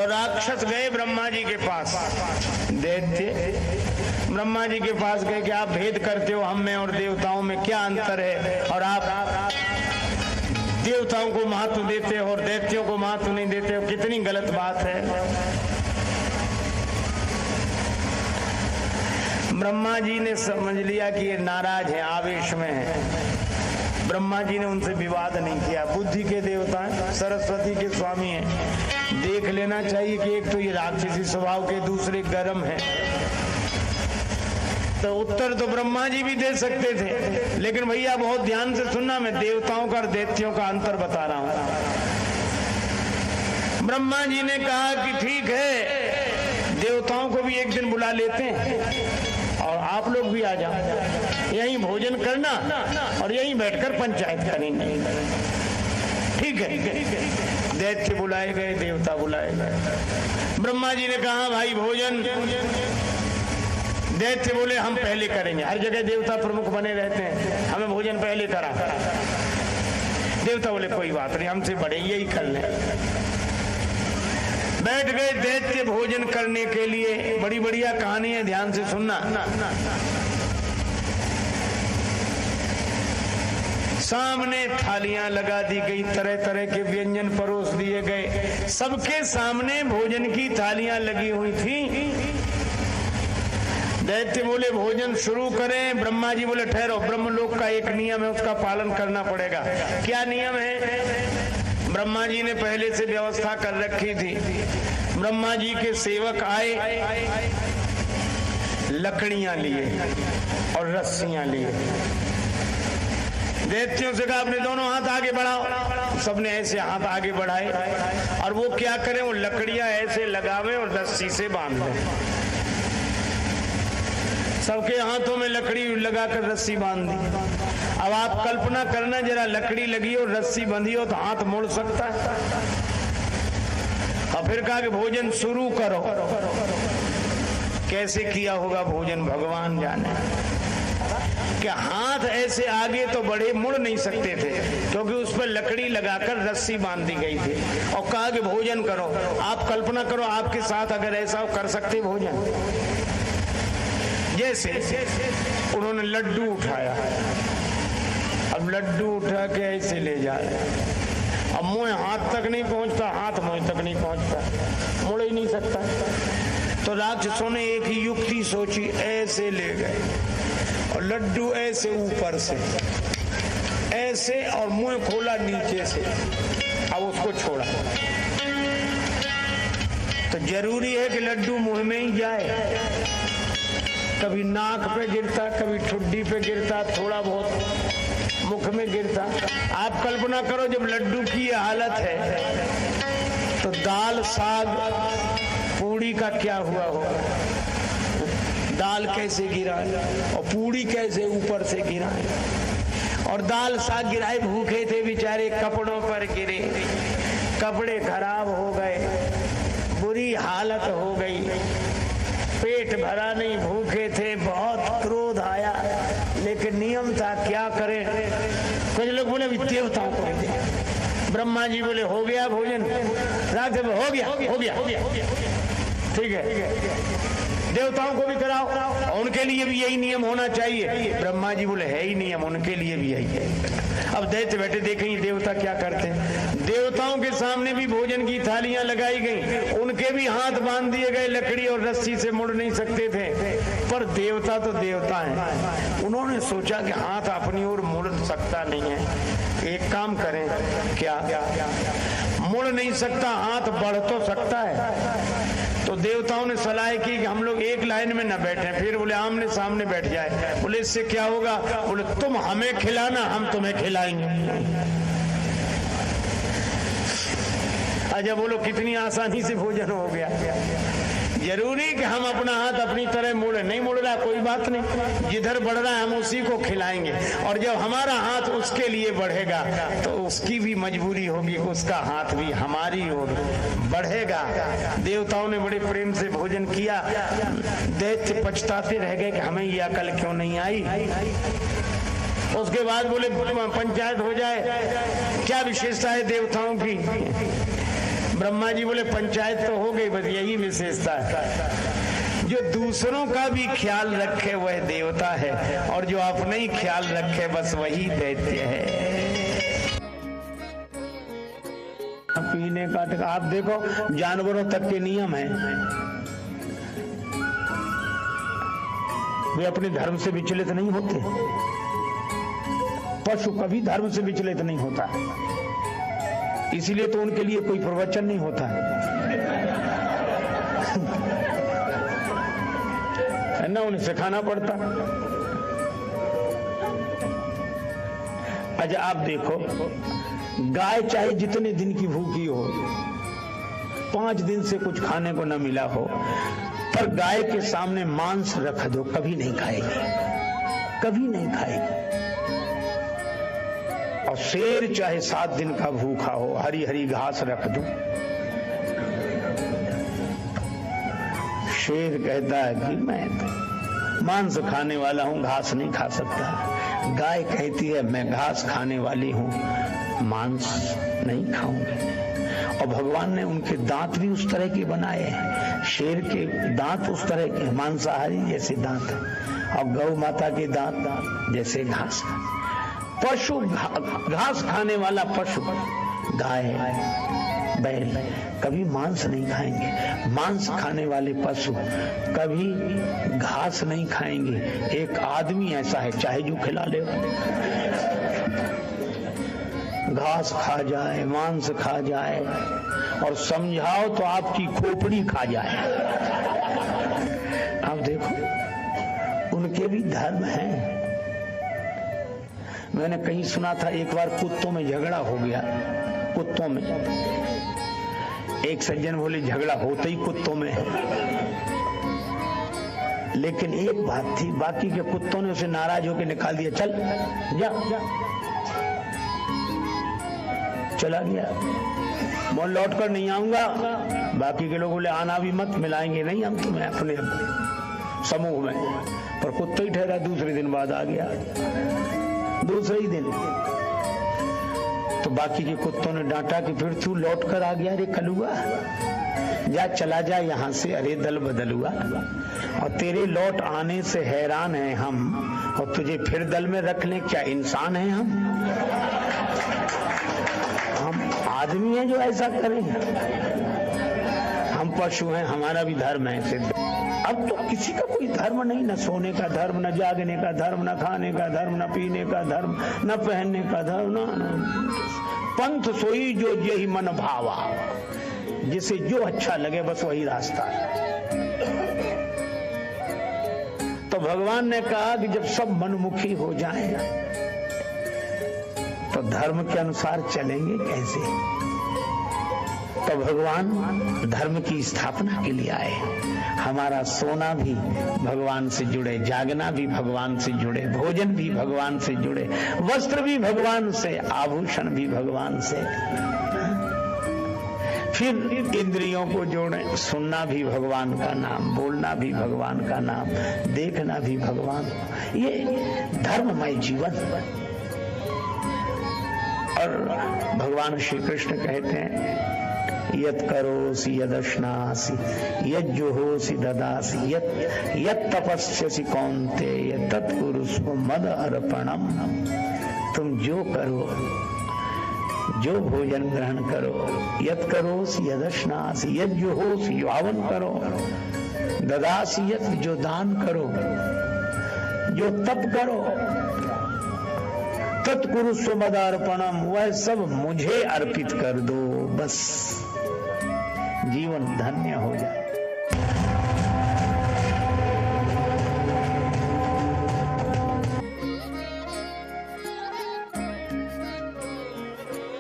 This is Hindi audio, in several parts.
और राक्षस गए ब्रह्मा जी के पास। दैत्य ब्रह्मा जी के पास गए कि आप भेद करते हो, हम में और देवताओं में क्या अंतर है, और आप देवताओं को महत्व देते हो और दैत्यों को महत्व नहीं देते हो, कितनी गलत बात है। ब्रह्मा जी ने समझ लिया कि ये नाराज है, आवेश में है। ब्रह्मा जी ने उनसे विवाद नहीं किया, बुद्धि के देवता हैं, सरस्वती के स्वामी हैं, देख लेना चाहिए कि एक तो ये राक्षसी स्वभाव के, दूसरे गर्म है। तो उत्तर तो ब्रह्मा जी भी दे सकते थे, लेकिन भैया बहुत ध्यान से सुनना, मैं देवताओं का और दैत्यों का अंतर बता रहा हूं। ब्रह्मा जी ने कहा कि ठीक है, देवताओं को भी एक दिन बुला लेते हैं और आप लोग भी आ जाओ, यहीं भोजन करना और यहीं बैठकर पंचायत करेंगे। ठीक है, दैत्य बुलाए गए, देवता बुलाए गए। ब्रह्मा जी ने कहा भाई भोजन, दैत्य बोले हम पहले करेंगे, हर जगह देवता प्रमुख बने रहते हैं, हमें भोजन पहले करा। देवता बोले कोई बात नहीं, हमसे बड़े यही कर लें। बैठ गए दैत्य भोजन करने के लिए। बड़ी बढ़िया कहानी है, ध्यान से सुनना। सामने थालियां लगा दी गई, तरह तरह के व्यंजन परोस दिए गए, सबके सामने भोजन की थालियां लगी हुई थी। दैत्य बोले भोजन शुरू करें। ब्रह्मा जी बोले ठहरो, ब्रह्मलोक का एक नियम है, उसका पालन करना पड़ेगा। क्या नियम है? ब्रह्मा जी ने पहले से व्यवस्था कर रखी थी। ब्रह्मा जी के सेवक आए, लकड़ियां लिए और रस्सियां लिए। दैत्यों से कहा अपने दोनों हाथ आगे बढ़ाओ। सबने ऐसे हाथ आगे बढ़ाए और वो क्या करें, वो लकड़ियां ऐसे लगावे और रस्सी से बांध लें। सबके हाथों में लकड़ी लगाकर रस्सी बांध दी। अब आप कल्पना करना जरा, लकड़ी लगी हो, रस्सी बंधी हो तो हाथ मुड़ सकता है। और फिर कहा कि भोजन शुरू करो। कैसे किया होगा भोजन भगवान जाने। कि हाथ ऐसे आगे तो बढ़े, मुड़ नहीं सकते थे क्योंकि उस पर लकड़ी लगाकर रस्सी बांध दी गई थी। और कहा कि भोजन करो। आप कल्पना करो आपके साथ अगर ऐसा हो, कर सकते भोजन? जैसे उन्होंने लड्डू उठाया, अब लड्डू उठा के ऐसे ले जा रहे, अब मुंह हाथ तक नहीं पहुंचता, हाथ मुंह तक नहीं पहुंचता, मुड़ ही नहीं सकता। तो राक्षसों ने एक ही युक्ति सोची, ऐसे ले गए और लड्डू ऐसे ऊपर से ऐसे और मुंह खोला नीचे से, अब उसको छोड़ा। तो जरूरी है कि लड्डू मुंह में ही जाए, कभी नाक पे गिरता, कभी ठुड्डी पे गिरता, थोड़ा बहुत मुख में गिरता। आप कल्पना करो जब लड्डू की ये हालत है तो दाल साग पूड़ी का क्या हुआ होगा। दाल कैसे गिरा और पूड़ी कैसे ऊपर से गिरा, और दाल साग गिराए, भूखे थे बेचारे, कपड़ों पर गिरे, कपड़े खराब हो गए, बुरी हालत हो गई, पेट भरा नहीं, भूखे थे, बहुत क्रोध आया, लेकिन नियम था क्या करें। कुछ लोग बोले देवताओं को दे। ब्रह्मा जी बोले हो गया भोजन, रात हो गया हो गया हो गया, ठीक है, देवताओं को भी कराओ, उनके लिए भी यही नियम होना चाहिए। ब्रह्मा जी बोले है ही नियम, उनके लिए भी यही है। अब दैत्य बैठे देखें देवता क्या करते हैं। देवताओं के सामने भी भोजन की थालियां लगाई गई, उनके भी हाथ बांध दिए गए, लकड़ी और रस्सी से मुड़ नहीं सकते थे। पर देवता तो देवता हैं, उन्होंने सोचा कि हाथ अपनी ओर मुड़ सकता नहीं है, एक काम करें। क्या? मुड़ नहीं सकता, हाथ बढ़ तो सकता है। तो देवताओं ने सलाह की कि हम लोग एक लाइन में न बैठे। फिर बोले आमने सामने बैठ जाए। बोले इससे क्या होगा? बोले तुम हमें खिलाना, हम तुम्हें खिलाएंगे। अच्छा बोलो कितनी आसानी से भोजन हो गया। जरूरी कि हम अपना हाथ अपनी तरह मोड़े, नहीं मोड़ रहा कोई बात नहीं, जिधर बढ़ रहा है हम उसी को खिलाएंगे। और जब हमारा हाथ उसके लिए बढ़ेगा तो उसकी भी मजबूरी होगी, उसका हाथ भी हमारी ओर बढ़ेगा। देवताओं ने बड़े प्रेम से भोजन किया। दैत्य पछताते रह गए कि हमें ये अकल क्यों नहीं आई। उसके बाद बोले पंचायत हो जाए, क्या विशेषता है देवताओं की। ब्रह्मा जी बोले पंचायत तो हो गई, बस यही विशेषता है। जो दूसरों का भी ख्याल रखे वह देवता है, और जो अपना ही ख्याल रखे बस वही दैत्य है। पीने का आप देखो, जानवरों तक के नियम है, वे अपने धर्म से विचलित नहीं होते। पशु कभी धर्म से विचलित नहीं होता, इसीलिए तो उनके लिए कोई प्रवचन नहीं होता है ना, उन्हें सिखाना पड़ता। अच्छा आप देखो, गाय चाहे जितने दिन की भूखी हो, 5 दिन से कुछ खाने को न मिला हो, पर गाय के सामने मांस रख दो, कभी नहीं खाएगी, कभी नहीं खाएगी। और शेर चाहे 7 दिन का भूखा हो, हरी हरी घास रख दो, शेर कहता है कि मैं मांस खाने वाला हूं, घास नहीं खा सकता। गाय कहती है मैं घास खाने वाली हूं, मांस नहीं खाऊंगी। और भगवान ने उनके दांत भी उस तरह के बनाए हैं, शेर के दांत उस तरह के मांसाहारी जैसे दांत है, और गौ माता के दांत जैसे घास। पशु घास खाने वाला पशु, गाय बैल कभी मांस नहीं खाएंगे, मांस खाने वाले पशु कभी घास नहीं खाएंगे। एक आदमी ऐसा है, चाहे जो खिला ले, घास खा जाए, मांस खा जाए, और समझाओ तो आपकी खोपड़ी खा जाए। आप देखो, उनके भी धर्म हैं। मैंने कहीं सुना था, एक बार कुत्तों में झगड़ा हो गया, कुत्तों में। एक सज्जन बोले झगड़ा होता ही कुत्तों में है, लेकिन एक बात थी, बाकी के कुत्तों ने उसे नाराज होकर निकाल दिया, चल जा, जा। चला गया, मैं लौट कर नहीं आऊंगा। बाकी के लोग बोले आना भी मत, मिलाएंगे नहीं हम तुम्हें अपने समूह में। पर कुत्ता ही ठहरा, दूसरे दिन बाद आ गया, दूसरे ही दिन। तो बाकी के कुत्तों ने डांटा कि फिर तू लौट कर आ गया रे कलुआ, जा चला जा यहां से, अरे दल बदल हुआ, और तेरे लौट आने से हैरान हैं हम, और तुझे फिर दल में रख लें, क्या इंसान हैं हम आदमी हैं जो ऐसा करें? हम पशु हैं, हमारा भी धर्म है सिद्ध। अब तो किसी का कोई धर्म नहीं, न सोने का धर्म, न जागने का धर्म, न खाने का धर्म, न पीने का धर्म, न पहनने का धर्म, न पंथ सोई जो यही मन भावा, जिसे जो अच्छा लगे बस वही रास्ता है। तो भगवान ने कहा कि जब सब मनमुखी हो जाएगा तो धर्म के अनुसार चलेंगे कैसे? तो भगवान धर्म की स्थापना के लिए आए। हमारा सोना भी भगवान से जुड़े, जागना भी भगवान से जुड़े, भोजन भी भगवान से जुड़े, वस्त्र भी भगवान से, आभूषण भी भगवान से। फिर इंद्रियों को जोड़े, सुनना भी भगवान का नाम, बोलना भी भगवान का नाम, देखना भी भगवान। ये धर्ममय जीवन। और भगवान श्री कृष्ण कहते हैं यत् करोसि यदश्नासि यज्जुहोसि ददासि यत् तपस्यसि कौन्तेय तत् कुरुष्व मद अर्पणम। तुम जो करो, जो भोजन ग्रहण करो, यत् करोसि यदश्नासि यज्जुहोसि जो हवन करो, ददासि यत् जो दान करो, जो तप करो, तत्कुरुष्व मदार्पणम वह सब मुझे अर्पित कर दो, बस जीवन धन्य हो जाए।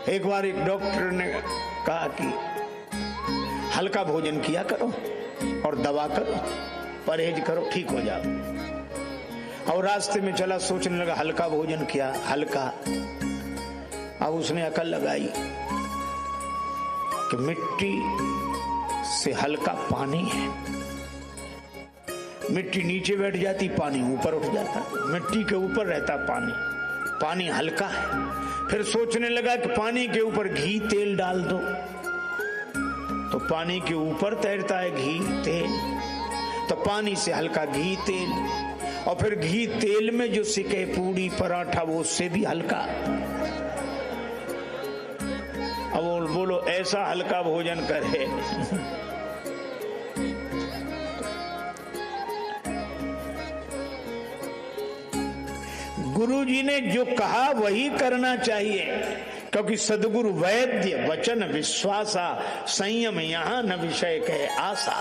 एक बार एक डॉक्टर ने कहा कि हल्का भोजन किया करो और दवा करो, परहेज करो, ठीक हो जाओ। और रास्ते में चला, सोचने लगा हल्का भोजन किया, हल्का। अब उसने अकल लगाई कि मिट्टी से हल्का पानी है, मिट्टी नीचे बैठ जाती, पानी ऊपर उठ जाता, मिट्टी के ऊपर रहता पानी, पानी हल्का है। फिर सोचने लगा कि पानी के ऊपर घी तेल डाल दो, तो पानी के ऊपर तैरता है घी तेल, तो पानी से हल्का घी तेल, और फिर घी तेल में जो सिके पूड़ी पराठा वो उससे भी हल्का। अब बोलो ऐसा हल्का भोजन करे। गुरु जी ने जो कहा वही करना चाहिए, क्योंकि सदगुरु वैद्य वचन विश्वासा, संयम यहाँ न विषय कहे आशा।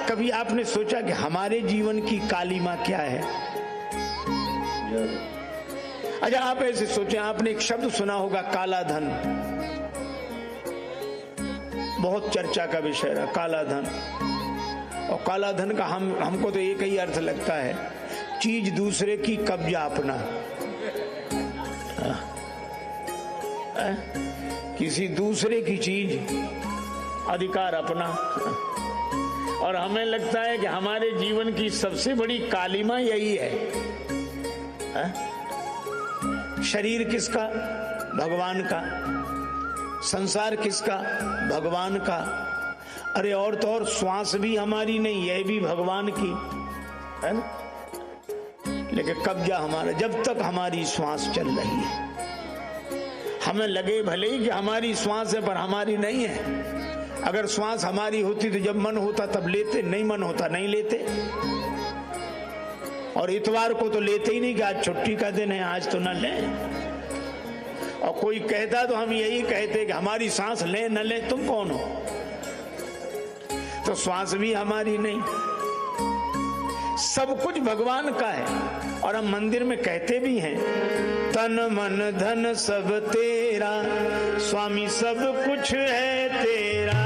कभी आपने सोचा कि हमारे जीवन की कालीमा क्या है? अच्छा, आप ऐसे सोचें, आपने एक शब्द सुना होगा काला धन, बहुत चर्चा का विषय रहा काला धन। और काला धन का हमको तो एक ही अर्थ लगता है, चीज दूसरे की कब्जा अपना। किसी दूसरे की चीज अधिकार अपना। और हमें लगता है कि हमारे जीवन की सबसे बड़ी कालिमा यही है। शरीर किसका? भगवान का। संसार किसका? भगवान का। अरे और तो और श्वास भी हमारी नहीं, यह भी भगवान की है ना, लेकिन कब्जा हमारा। जब तक हमारी श्वास चल रही है, हमें लगे भले ही कि हमारी श्वास है पर हमारी नहीं है। अगर श्वास हमारी होती तो जब मन होता तब लेते, नहीं मन होता नहीं लेते। और इतवार को तो लेते ही नहीं कि आज छुट्टी का दिन है, आज तो न लें। और कोई कहता तो हम यही कहते कि हमारी सांस ले न ले, तुम कौन हो? तो श्वास भी हमारी नहीं, सब कुछ भगवान का है। और हम मंदिर में कहते भी हैं, तन मन धन सब तेरा, स्वामी सब कुछ है तेरा,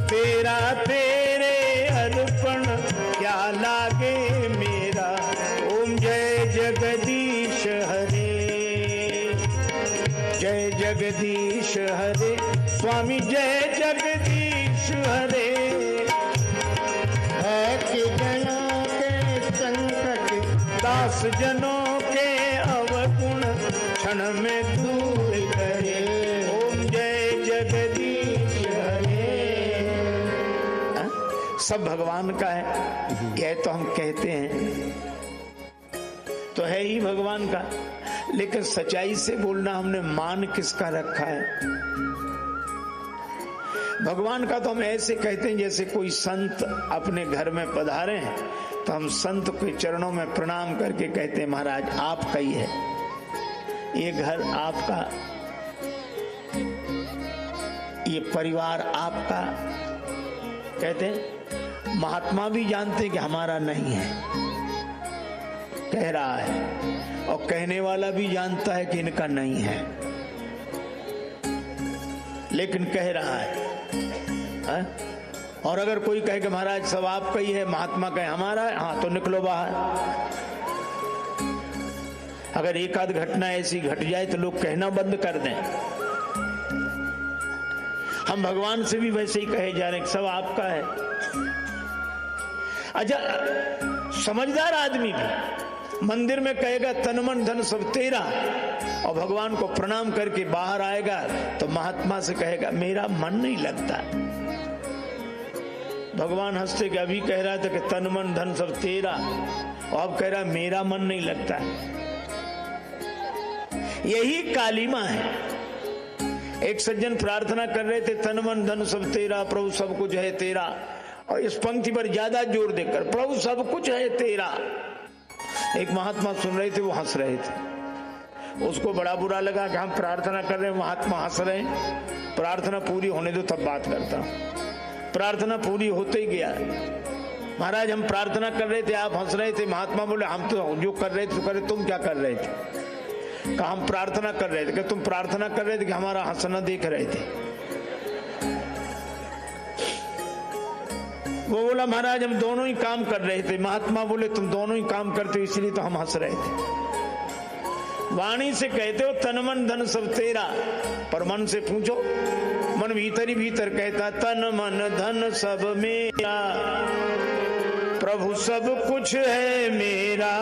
तेरा तेरे अर्पण क्या लागे मेरा। ओम जय जगदीश हरे, जय जगदीश हरे, स्वामी जय जगदीश हरे। है कि गया के संकट दास जनों के अवगुण क्षण में दूर करे। ओम जय जगदीश हरे। सब भगवान का है, यह तो हम कहते हैं, तो है ही भगवान का। लेकिन सच्चाई से बोलना, हमने मान किसका रखा है? भगवान का तो हम ऐसे कहते हैं जैसे कोई संत अपने घर में पधारे हैं तो हम संत के चरणों में प्रणाम करके कहते हैं महाराज आपका ही है, ये घर आपका, ये परिवार आपका। कहते हैं महात्मा भी जानते हैं कि हमारा नहीं है, कह रहा है, और कहने वाला भी जानता है कि इनका नहीं है, लेकिन कह रहा है। और अगर कोई कहे कि महाराज सब आपका ही है, महात्मा कहे हमारा है, हाँ तो निकलो बाहर। अगर एक आध घटना ऐसी घट जाए तो लोग कहना बंद कर दें। हम भगवान से भी वैसे ही कहे जा रहे हैं सब आपका है। अच्छा, समझदार आदमी भी मंदिर में कहेगा तन मन धन सब तेरा, और भगवान को प्रणाम करके बाहर आएगा तो महात्मा से कहेगा मेरा मन नहीं लगता। भगवान हंसते कि अभी कह रहा था कि तन मन धन सब तेरा, और अब कह रहा मेरा मन नहीं लगता। यही कालिमा है। एक सज्जन प्रार्थना कर रहे थे तन मन धन सब तेरा, प्रभु सब कुछ है तेरा, और इस पंक्ति पर ज्यादा जोर देकर प्रभु सब कुछ है तेरा। एक महात्मा सुन रहे थे, वो हंस रहे थे। उसको बड़ा बुरा लगा कि हम प्रार्थना कर रहे हैं, महात्मा हंस रहे हैं। प्रार्थना पूरी होने दो तब बात करता हूं। प्रार्थना पूरी होते ही गया, महाराज हम प्रार्थना कर रहे थे, आप हंस रहे थे। महात्मा बोले हम तो जो कर रहे थे तो करे, तुम क्या कर रहे थे? कहा हम प्रार्थना कर रहे थे। कि तुम प्रार्थना कर रहे थे कि हमारा हंसना देख रहे थे? वो बोला महाराज हम दोनों ही काम कर रहे थे। महात्मा बोले तुम दोनों ही काम करते हो इसलिए तो हम हंस रहे थे। वाणी से कहते हो तन मन धन सब तेरा, पर मन से पूछो, मन भीतर ही भीतर कहता तन मन धन सब मेरा, प्रभु सब कुछ है मेरा।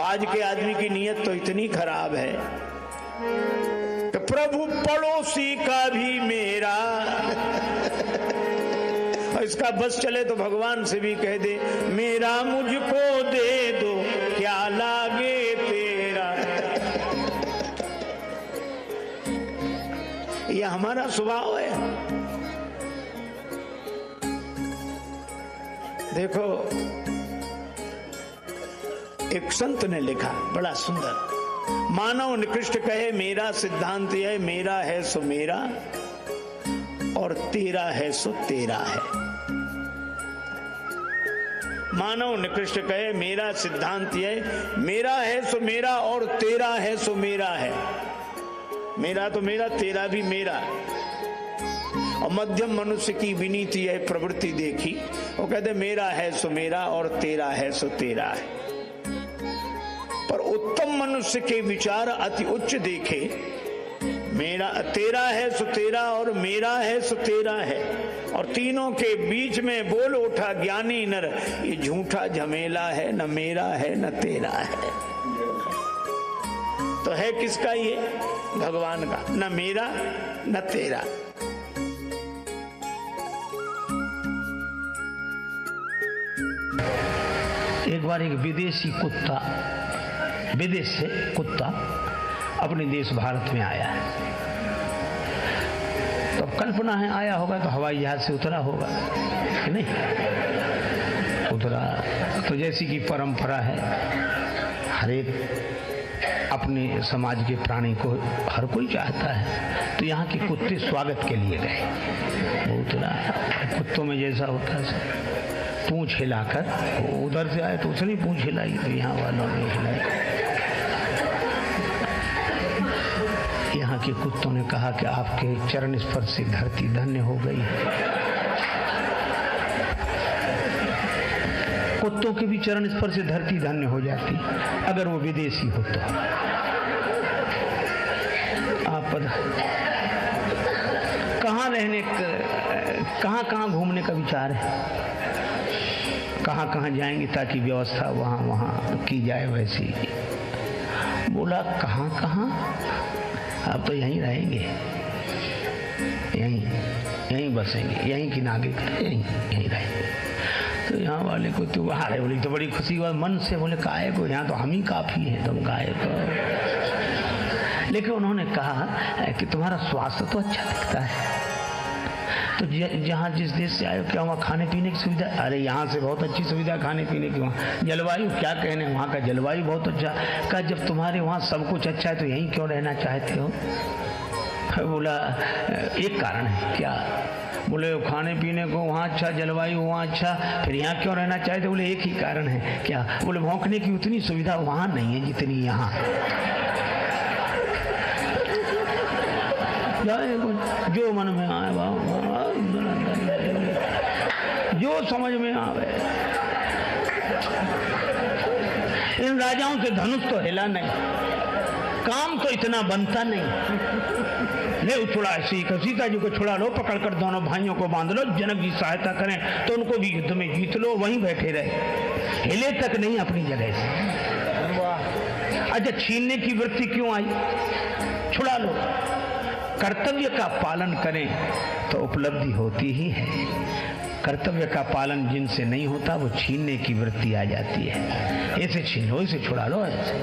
आज के आदमी की नीयत तो इतनी खराब है कि प्रभु पड़ोसी का भी मेरा। और इसका बस चले तो भगवान से भी कह दे, मेरा मुझको दे दो क्या लागे तेरा। यह हमारा स्वभाव है। देखो एक संत ने लिखा बड़ा सुंदर, मानव निकृष्ट कहे मेरा सिद्धांत है, मेरा है सो मेरा और तेरा है सो तेरा है। मानव निकृष्ट कहे मेरा सिद्धांत है, मेरा है सो मेरा और तेरा है सो मेरा है। मेरा तो मेरा, तेरा भी मेरा। और मध्यम मनुष्य की विनीति है प्रवृत्ति देखी, वो कहते मेरा है सो मेरा और तेरा है सो तेरा है। पर उत्तम मनुष्य के विचार अति उच्च देखे, मेरा तेरा है सो तेरा और मेरा है सो तेरा है। और तीनों के बीच में बोल उठा ज्ञानी नर, ये झूठा झमेला है, न मेरा है न तेरा है। तो है किसका ये? भगवान का। न मेरा न तेरा। एक बार एक विदेशी कुत्ता, विदेश से कुत्ता अपने देश भारत में आया है। तो कल्पना है आया होगा तो हवाई जहाज से उतरा होगा कि नहीं? उतरा तो जैसी कि परंपरा है, हर एक अपने समाज के प्राणी को हर कोई चाहता है, तो यहाँ के कुत्ते स्वागत के लिए गए। वो उतरा, कुत्तों में जैसा होता है पूंछ हिलाकर, उधर से आए तो उसने पूंछ हिलाई, तो यहाँ वालों ने हिलाई। यहाँ के कुत्तों ने कहा कि आपके चरण स्पर्श से धरती धन्य हो गई। कुत्तों के भी चरण स्पर्श से धरती धन्य हो जाती अगर वो विदेशी हो तो। आप कहाँ रहने, कहाँ घूमने का विचार है? कहाँ जाएंगे ताकि व्यवस्था वहाँ की जाए वैसी? बोला कहाँ आप तो यहीं रहेंगे, यहीं बसेंगे, यहीं की नागरिक, यहीं रहेंगे। तो यहाँ वाले को तो बाहर बोली तो बड़ी खुशी हुआ मन से, बोले काहे को, यहाँ तो हम ही काफी हैं, तुम काहे को। लेकिन उन्होंने कहा कि तुम्हारा स्वास्थ्य तो अच्छा दिखता है, तो जहाँ जिस देश से आए हो क्या वहाँ खाने पीने की सुविधा? अरे यहाँ से बहुत अच्छी सुविधा खाने पीने की। वहाँ जलवायु क्या कहने, वहाँ का जलवायु बहुत अच्छा। कहा जब तुम्हारे वहाँ सब कुछ अच्छा है तो यहीं क्यों रहना चाहते हो? बोला एक कारण है। क्या? बोले खाने पीने को वहाँ अच्छा, जलवायु वहाँ अच्छा, फिर यहाँ क्यों रहना चाहते? बोले एक ही कारण है। क्या? बोले भौंकने की उतनी सुविधा वहाँ नहीं है जितनी यहाँ। जो मन में आए जो समझ में आवे। इन राजाओं से धनुष तो हिला नहीं, काम तो इतना बनता नहीं। ले उछड़ा ऐसी, सीता जी को छुड़ा लो, पकड़ कर दोनों भाइयों को बांध लो, जनक जी सहायता करें तो उनको भी युद्ध में जीत लो, वहीं बैठे रहे, हिले तक नहीं अपनी जगह से। अच्छा छीनने की वृत्ति क्यों आई? छुड़ा लो। कर्तव्य का पालन करें तो उपलब्धि होती ही है। कर्तव्य का पालन जिनसे नहीं होता वो छीनने की वृत्ति आ जाती है। ऐसे छीन लो, इसे छुड़ा लो, ऐसे।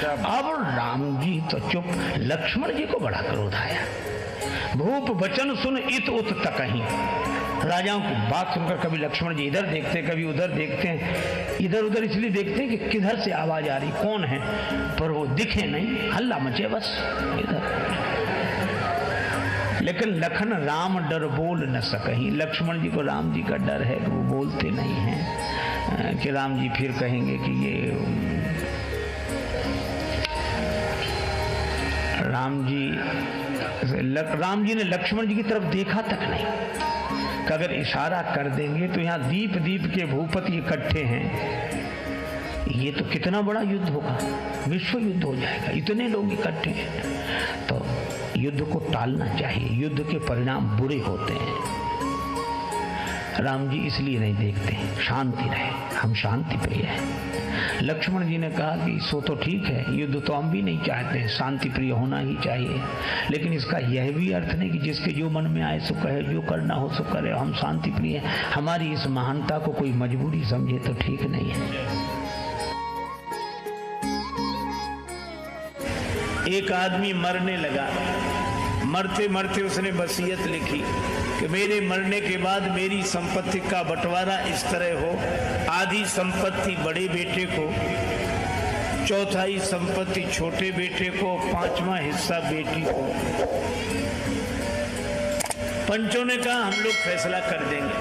अब राम जी तो चुप, लक्ष्मण जी को बड़ा क्रोध आया। भूप वचन सुन इत उत तकहीं। राजाओं की बात सुनकर कभी लक्ष्मण जी इधर देखते, कभी उधर देखते हैं। इधर उधर इसलिए देखते हैं कि किधर से आवाज आ रही, कौन है, पर वो दिखे नहीं, हल्ला मचे बस इधर। लेकिन लखन राम डर बोल न सकहीं। लक्ष्मण जी को राम जी का डर है कि वो बोलते नहीं हैं कि राम जी फिर कहेंगे कि ये राम जी ने लक्ष्मण जी की तरफ देखा तक नहीं कि अगर इशारा कर देंगे तो यहाँ दीप दीप के भूपति इकट्ठे हैं, ये तो कितना बड़ा युद्ध होगा, विश्व युद्ध हो जाएगा, इतने लोग इकट्ठे हैं। तो युद्ध को टालना चाहिए, युद्ध के परिणाम बुरे होते हैं। राम जी इसलिए नहीं देखते हैं, शांति रहे, हम शांति प्रिय हैं। लक्ष्मण जी ने कहा कि सो तो ठीक है, युद्ध तो हम भी नहीं चाहते हैं, शांति प्रिय होना ही चाहिए, लेकिन इसका यह भी अर्थ नहीं कि जिसके जो मन में आए सो कहे, जो करना हो सो करे, हम शांति प्रिय हैं। हमारी इस महानता को कोई मजबूरी समझे तो ठीक नहीं है। एक आदमी मरने लगा, मरते मरते उसने वसीयत लिखी कि मेरे मरने के बाद मेरी संपत्ति का बंटवारा इस तरह हो, आधी संपत्ति बड़े बेटे को, चौथाई संपत्ति छोटे बेटे को, 5वां हिस्सा बेटी को। पंचों ने कहा हम लोग फैसला कर देंगे।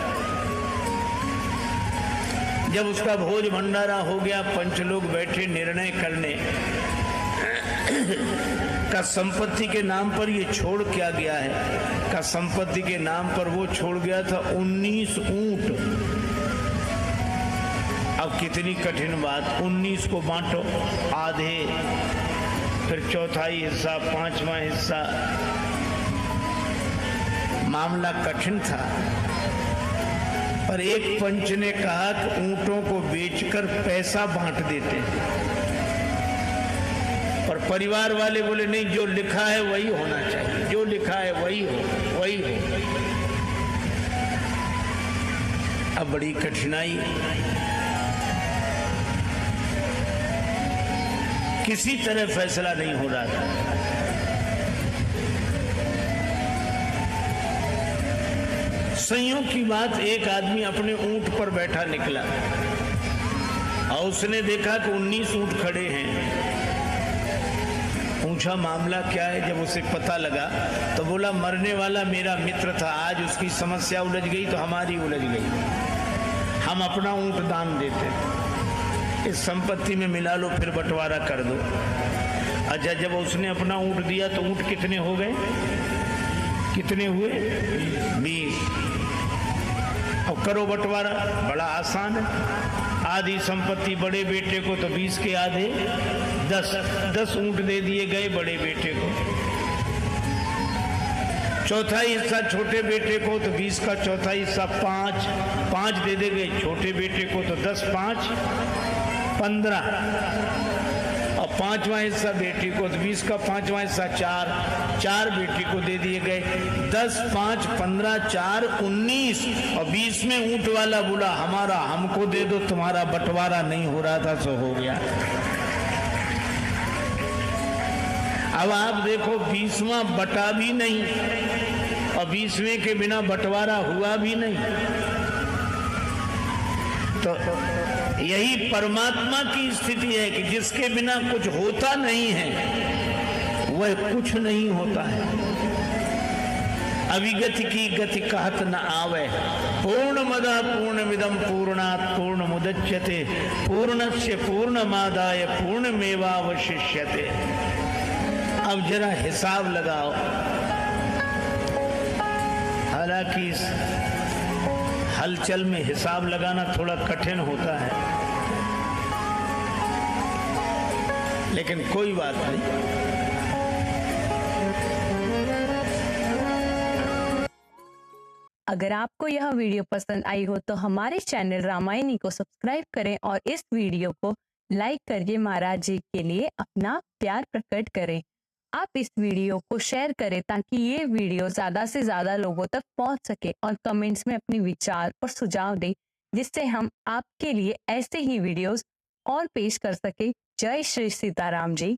जब उसका भोज भंडारा हो गया, पंच लोग बैठे निर्णय करने का संपत्ति के नाम पर ये छोड़ क्या गया है। का संपत्ति के नाम पर वो छोड़ गया था 19 ऊंट। अब कितनी कठिन बात, 19 को बांटो, आधे, फिर चौथाई हिस्सा, 5वां हिस्सा। मामला कठिन था, पर एक पंच ने कहा कि ऊंटों को बेचकर पैसा बांट देते हैं। और परिवार वाले बोले नहीं, जो लिखा है वही होना चाहिए, जो लिखा है वही हो, वही हो। अब बड़ी कठिनाई, किसी तरह फैसला नहीं हो रहा था। संयोग की बात, एक आदमी अपने ऊंट पर बैठा निकला और उसने देखा कि 19 ऊंट खड़े हैं। पूछा मामला क्या है। जब उसे पता लगा तो बोला मरने वाला मेरा मित्र था, आज उसकी समस्या उलझ गई तो हमारी उलझ गई, हम अपना ऊंट दान देते, इस संपत्ति में मिला लो, फिर बंटवारा कर दो। अच्छा, जब उसने अपना ऊंट दिया तो ऊंट कितने हो गए, कितने हुए, 20। अब करो बंटवारा, बड़ा आसान है। आधी संपत्ति बड़े बेटे को तो 20 के आधे 10 ऊंट दे दिए गए बड़े बेटे को। चौथाई हिस्सा छोटे बेटे को तो 20 का चौथाई हिस्सा 5 दे दे गए छोटे बेटे को, तो 10 5 15, और 5वां हिस्सा बेटी को, तो 20 का 5वां हिस्सा 4 बेटी को दे दिए गए। 10 5 15 4 19, और 20 में ऊंट वाला बोला हमारा, हमको दे दो, तुम्हारा बंटवारा नहीं हो रहा था सो हो गया। अब आप देखो 20वां बटा भी नहीं और 20वें के बिना बंटवारा हुआ भी नहीं। तो यही परमात्मा की स्थिति है कि जिसके बिना कुछ होता नहीं है वह कुछ नहीं होता है। अविगति की गति कहत न आवे, पूर्णमदा पूर्णमिदं पूर्णात् पूर्णमुदच्यते पूर्णस्य पूर्णमादाय पूर्णमेवावशिष्यते। अब जरा हिसाब लगाओ। हालांकि इस हलचल में हिसाब लगाना थोड़ा कठिन होता है, लेकिन कोई बात नहीं। अगर आपको यह वीडियो पसंद आई हो तो हमारे चैनल रामायणी को सब्सक्राइब करें और इस वीडियो को लाइक करके महाराज जी के लिए अपना प्यार प्रकट करें। आप इस वीडियो को शेयर करें ताकि ये वीडियो ज़्यादा से ज़्यादा लोगों तक पहुंच सके, और कमेंट्स में अपने विचार और सुझाव दें, जिससे हम आपके लिए ऐसे ही वीडियोस और पेश कर सके। जय श्री सीताराम जी।